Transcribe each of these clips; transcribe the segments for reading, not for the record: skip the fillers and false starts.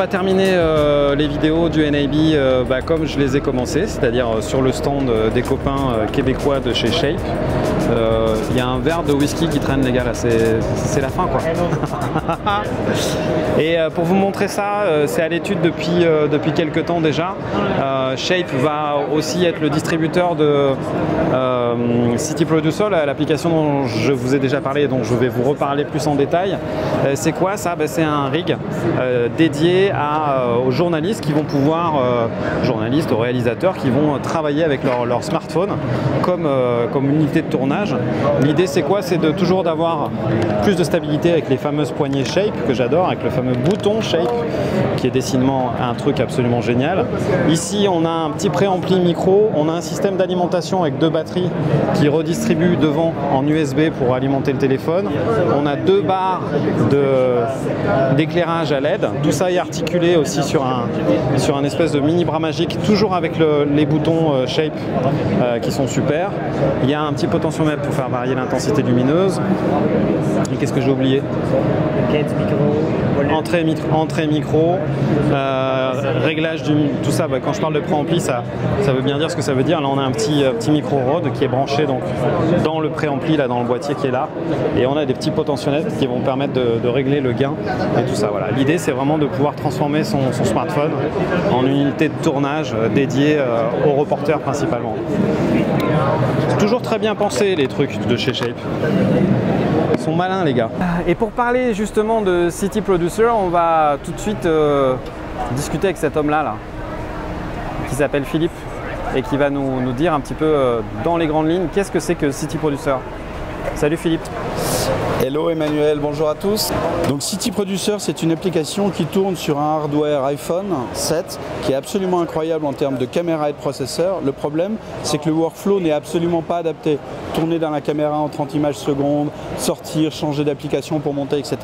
va terminer les vidéos du NAB comme je les ai commencées, c'est-à-dire sur le stand des copains québécois de chez Shape. Il y a un verre de whisky qui traîne, les gars, là, c'est la fin, quoi. Et pour vous montrer ça, c'est à l'étude depuis quelques temps déjà. Shape va aussi être le distributeur de City Producer, l'application dont je vous ai déjà parlé et dont je vais vous reparler plus en détail. C'est quoi ça? C'est un rig dédié aux journalistes qui vont pouvoir, journalistes, aux réalisateurs qui vont travailler avec leur smartphone comme unité de tournage. L'idée c'est quoi? C'est de toujours d'avoir plus de stabilité avec les fameuses poignées Shape que j'adore, avec le fameux bouton Shape qui est décidément un truc absolument génial. Ici on a un petit préampli micro, on a un système d'alimentation avec 2 batteries qui redistribuent devant en USB pour alimenter le téléphone. On a 2 barres d'éclairage à LED. Tout ça est articulé aussi sur un espèce de mini bras magique, toujours avec les boutons Shape qui sont super. Il y a un petit potentiomètre pour faire varier l'intensité lumineuse. Et qu'est-ce que j'ai oublié? Entrée micro, réglage tout ça. Quand je parle de préampli, ça veut bien dire ce que ça veut dire. Là on a un petit micro Rode qui est branché donc dans le préampli, là dans le boîtier qui est là, et on a des petits potentiomètres qui vont permettre de régler le gain et tout ça. Voilà. L'idée c'est vraiment de pouvoir transformer son smartphone en une unité de tournage dédiée aux reporters principalement. C'est toujours très bien pensé les trucs de chez Shape. Ils sont malins les gars. Et pour parler justement de City Producer, on va tout de suite discuter avec cet homme-là qui s'appelle Philippe et qui va nous dire un petit peu dans les grandes lignes qu'est-ce que c'est que City Producer. Salut Philippe. Hello Emmanuel, bonjour à tous. Donc City Producer, c'est une application qui tourne sur un hardware iPhone 7 qui est absolument incroyable en termes de caméra et de processeur. Le problème, c'est que le workflow n'est absolument pas adapté. Tourner dans la caméra en 30 images secondes, sortir, changer d'application pour monter, etc.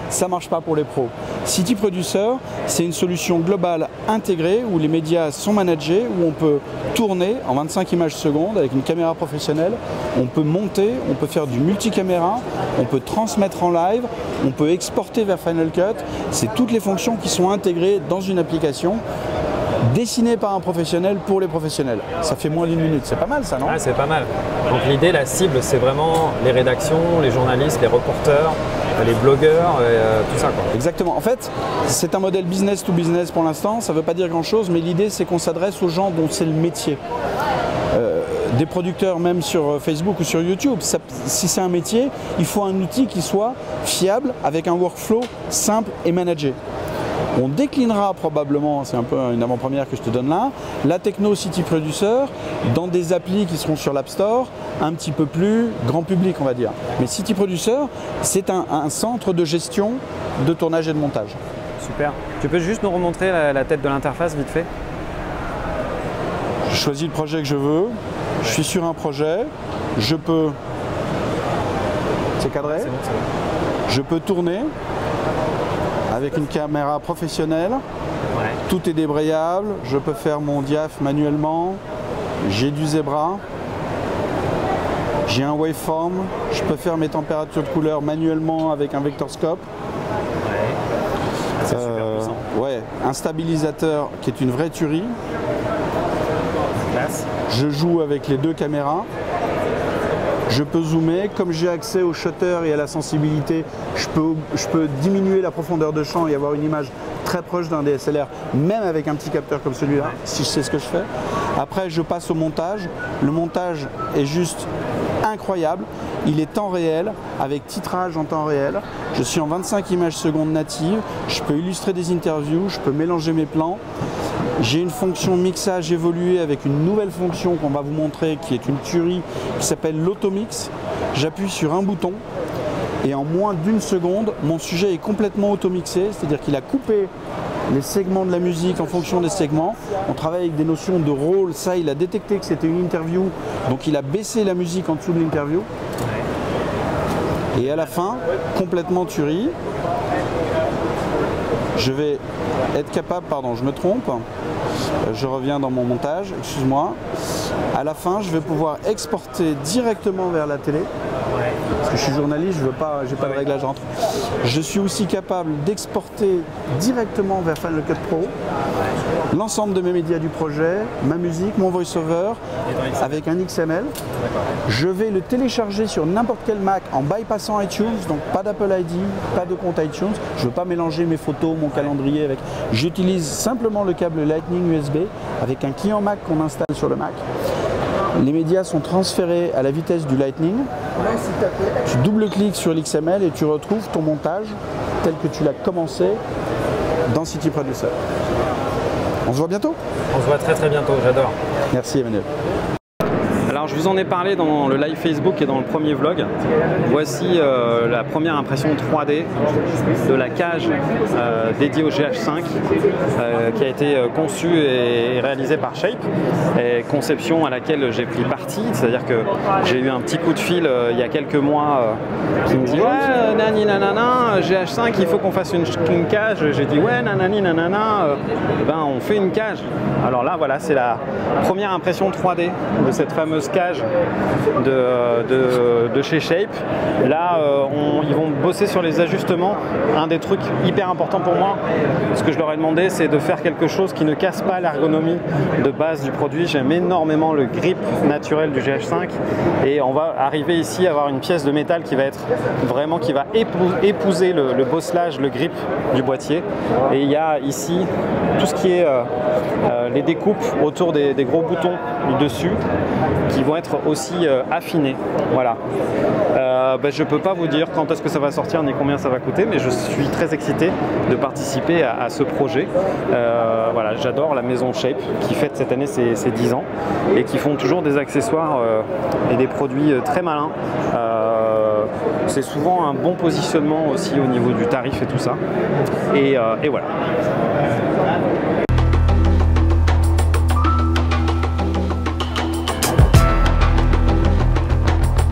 Ça ne marche pas pour les pros. City Producer, c'est une solution globale intégrée où les médias sont managés, où on peut tourner en 25 images secondes avec une caméra professionnelle. On peut monter, on peut faire du multicaméra, on peut transmettre en live, on peut exporter vers Final Cut. C'est toutes les fonctions qui sont intégrées dans une application dessinée par un professionnel pour les professionnels. Ça fait moins d'une minute, c'est pas mal ça, non? Ouais, c'est pas mal. Donc l'idée, la cible, c'est vraiment les rédactions, les journalistes, les reporters, les blogueurs, tout ça, quoi. Exactement. En fait, c'est un modèle business to business pour l'instant. Ça ne veut pas dire grand-chose, mais l'idée, c'est qu'on s'adresse aux gens dont c'est le métier. Des producteurs même sur Facebook ou sur YouTube, si c'est un métier, il faut un outil qui soit fiable, avec un workflow simple et managé. On déclinera probablement, c'est un peu une avant-première que je te donne là, la techno City Producer dans des applis qui seront sur l'App Store, un petit peu plus grand public on va dire. Mais City Producer, c'est un centre de gestion de tournage et de montage. Super. Tu peux juste nous remontrer la tête de l'interface vite fait? Je choisis le projet que je veux, je suis sur un projet, je peux... C'est cadré? C'est bon, c'est bon. Je peux tourner avec une caméra professionnelle, Ouais. tout est débrayable, je peux faire mon diaph manuellement, j'ai du zebra, j'ai un waveform, je peux faire mes températures de couleur manuellement avec un vectorscope. Ouais. C'est super puissant. Ouais, un stabilisateur qui est une vraie tuerie. Classe. Je joue avec les 2 caméras. Je peux zoomer, comme j'ai accès au shutter et à la sensibilité, je peux diminuer la profondeur de champ et avoir une image très proche d'un DSLR, même avec un petit capteur comme celui-là, si je sais ce que je fais. Après, je passe au montage. Le montage est juste incroyable. Il est temps réel, avec titrage en temps réel. Je suis en 25 images secondes natives. Je peux illustrer des interviews, je peux mélanger mes plans. J'ai une fonction mixage évoluée avec une nouvelle fonction qu'on va vous montrer qui est une tuerie qui s'appelle l'automix. J'appuie sur un bouton et en moins d'1 seconde, mon sujet est complètement automixé, c'est-à-dire qu'il a coupé les segments de la musique en fonction des segments. On travaille avec des notions de rôle, ça il a détecté que c'était une interview, donc il a baissé la musique en dessous de l'interview. Et à la fin, complètement tuerie. Je vais être capable, pardon, je me trompe, je reviens dans mon montage, excuse-moi. À la fin, je vais pouvoir exporter directement vers la télé parce que je suis journaliste, j'ai pas de réglage entre. Je suis aussi capable d'exporter directement vers Final Cut Pro l'ensemble de mes médias du projet, ma musique, mon voice-over, avec un XML. Je vais le télécharger sur n'importe quel Mac en bypassant iTunes, donc pas d'Apple ID, pas de compte iTunes. Je ne veux pas mélanger mes photos, mon calendrier avec. J'utilise simplement le câble Lightning USB avec un client Mac qu'on installe sur le Mac. Les médias sont transférés à la vitesse du Lightning. Tu double-cliques sur l'XML et tu retrouves ton montage tel que tu l'as commencé dans City Producer. On se voit bientôt? On se voit très très bientôt, j'adore. Merci Emmanuel. Alors je vous en ai parlé dans le live Facebook et dans le premier vlog. Voici la première impression 3D de la cage dédiée au GH5 qui a été conçue et réalisée par Shape, et conception à laquelle j'ai pris parti, c'est-à-dire que j'ai eu un petit coup de fil il y a quelques mois qui me dit ouais nani nanana GH5 il faut qu'on fasse une cage. J'ai dit ouais nanani nanana ben on fait une cage. Alors là voilà, c'est la première impression 3D de cette fameuse cage de chez Shape. Là ils vont bosser sur les ajustements. Un des trucs hyper importants pour moi, ce que je leur ai demandé, c'est de faire quelque chose qui ne casse pas l'ergonomie de base du produit. J'aime énormément le grip naturel du GH5 et on va arriver ici à avoir une pièce de métal qui va être vraiment, qui va épouser le bosselage, le grip du boîtier. Et il y a ici tout ce qui est les découpes autour des gros boutons du dessus qui vont être aussi affinés. Voilà. Je ne peux pas vous dire quand est-ce que ça va sortir ni combien ça va coûter, mais je suis très excité de participer à ce projet. Voilà, j'adore la maison Shape qui fête cette année ses 10 ans et qui font toujours des accessoires et des produits très malins. C'est souvent un bon positionnement aussi au niveau du tarif et tout ça. Et voilà.